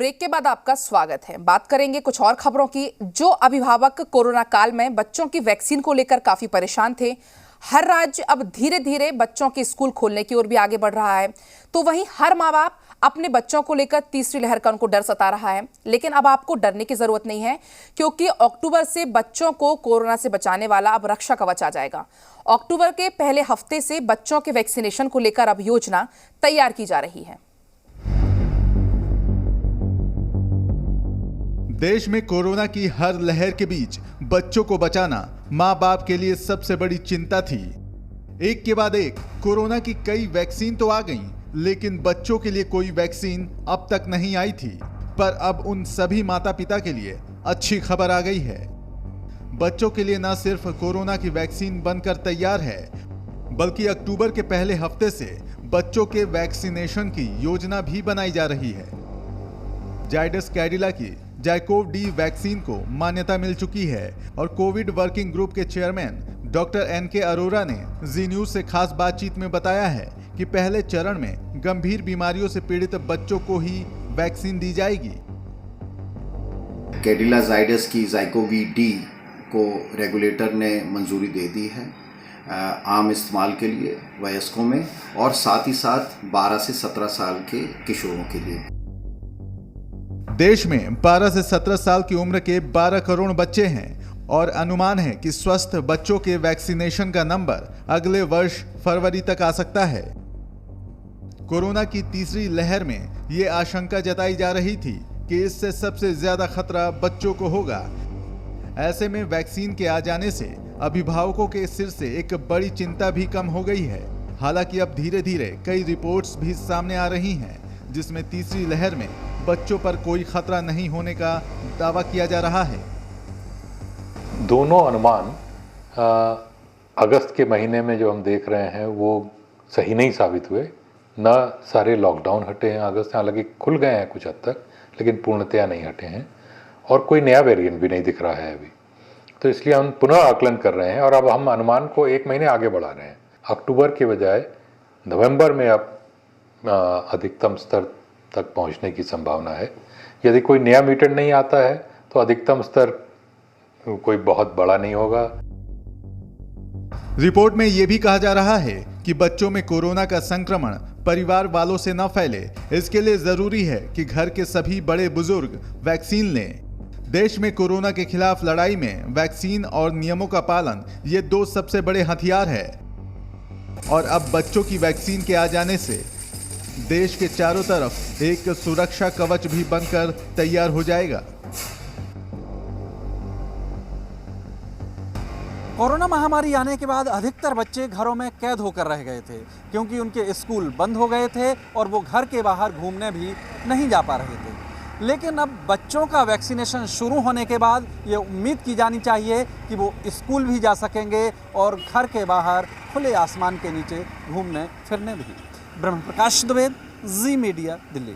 Break के बाद आपका स्वागत है। बात करेंगे कुछ और खबरों की। जो अभिभावक कोरोना काल में बच्चों की वैक्सीन को लेकर काफी परेशान थे, हर राज्य अब धीरे धीरे बच्चों के स्कूल खोलने की ओर भी आगे बढ़ रहा है, तो वहीं हर माँ बाप अपने बच्चों को लेकर तीसरी लहर का उनको डर सता रहा है। लेकिन अब आपको डरने की जरूरत नहीं है, क्योंकि अक्टूबर से बच्चों को कोरोना से बचाने वाला अब रक्षा कवच आ जाएगा। अक्टूबर के पहले हफ्ते से बच्चों के वैक्सीनेशन को लेकर अब योजना तैयार की जा रही है। देश में कोरोना की हर लहर के बीच बच्चों को बचाना मां बाप के लिए सबसे बड़ी चिंता थी। एक के बाद एक कोरोना की कई वैक्सीन तो आ गईं, लेकिन बच्चों के लिए कोई वैक्सीन अब तक नहीं आई थी। पर अब उन सभी माता पिता के लिए अच्छी खबर आ गई है। बच्चों के लिए न सिर्फ कोरोना की वैक्सीन बनकर तैयार है, बल्कि अक्टूबर के पहले हफ्ते से बच्चों के वैक्सीनेशन की योजना भी बनाई जा रही है। जायडस कैडिला की जाइकोव डी वैक्सीन को मान्यता मिल चुकी है और कोविड वर्किंग ग्रुप के चेयरमैन डॉक्टर एन.के. अरोरा ने जी न्यूज से खास बातचीत में बताया है कि पहले चरण में गंभीर बीमारियों से पीड़ित बच्चों को ही वैक्सीन दी जाएगी। कैडिला जाइडस की जाइकोवी डी को रेगुलेटर ने मंजूरी दे दी है आम इस्तेमाल के लिए वयस्कों में, और साथ ही साथ 12 से 17 साल के किशोरों के लिए। देश में 12 से 17 साल की उम्र के 12 करोड़ बच्चे हैं और अनुमान है कि स्वस्थ बच्चों के वैक्सीनेशन का नंबर अगले वर्ष फरवरी तक आ सकता है। कोरोना की तीसरी लहर में ये आशंका जताई जा रही थी कि इससे सबसे ज्यादा खतरा बच्चों को होगा। ऐसे में वैक्सीन के आ जाने से अभिभावकों के सिर से एक बड़ी चिंता भी कम हो गई है। हालांकि अब धीरे धीरे कई रिपोर्ट्स भी सामने आ रही हैं, जिसमें तीसरी लहर में बच्चों पर कोई खतरा नहीं होने का दावा किया जा रहा है। दोनों अनुमान अगस्त के महीने में जो हम देख रहे हैं वो सही नहीं साबित हुए। न सारे लॉकडाउन हटे हैं अगस्त, हालांकि खुल गए हैं कुछ हद तक, लेकिन पूर्णतया नहीं हटे हैं, और कोई नया वेरिएंट भी नहीं दिख रहा है अभी। तो इसलिए हम पुनः आकलन कर रहे हैं और अब हम अनुमान को 1 महीने आगे बढ़ा रहे हैं। अक्टूबर के बजाय नवंबर में अब अधिकतम स्तर तक पहुंचने की संभावना है। यदि कोई नया म्यूटेंट नहीं आता है तो अधिकतम स्तर कोई बहुत बड़ा नहीं होगा। रिपोर्ट में यह भी कहा जा रहा है कि बच्चों में कोरोना का संक्रमण परिवार वालों से न फैले, इसके लिए जरूरी है कि घर के सभी बड़े बुजुर्ग वैक्सीन लें। देश में कोरोना के खिलाफ लड़ाई में वैक्सीन और नियमों का पालन ये 2 सबसे बड़े हथियार है, और अब बच्चों की वैक्सीन के आ जाने से देश के चारों तरफ एक सुरक्षा कवच भी बनकर तैयार हो जाएगा। कोरोना महामारी आने के बाद अधिकतर बच्चे घरों में कैद होकर रह गए थे, क्योंकि उनके स्कूल बंद हो गए थे और वो घर के बाहर घूमने भी नहीं जा पा रहे थे। लेकिन अब बच्चों का वैक्सीनेशन शुरू होने के बाद ये उम्मीद की जानी चाहिए कि वो स्कूल भी जा सकेंगे और घर के बाहर खुले आसमान के नीचे घूमने फिरने भी। ब्रह्म प्रकाश द्विवेदी, जी मीडिया, दिल्ली।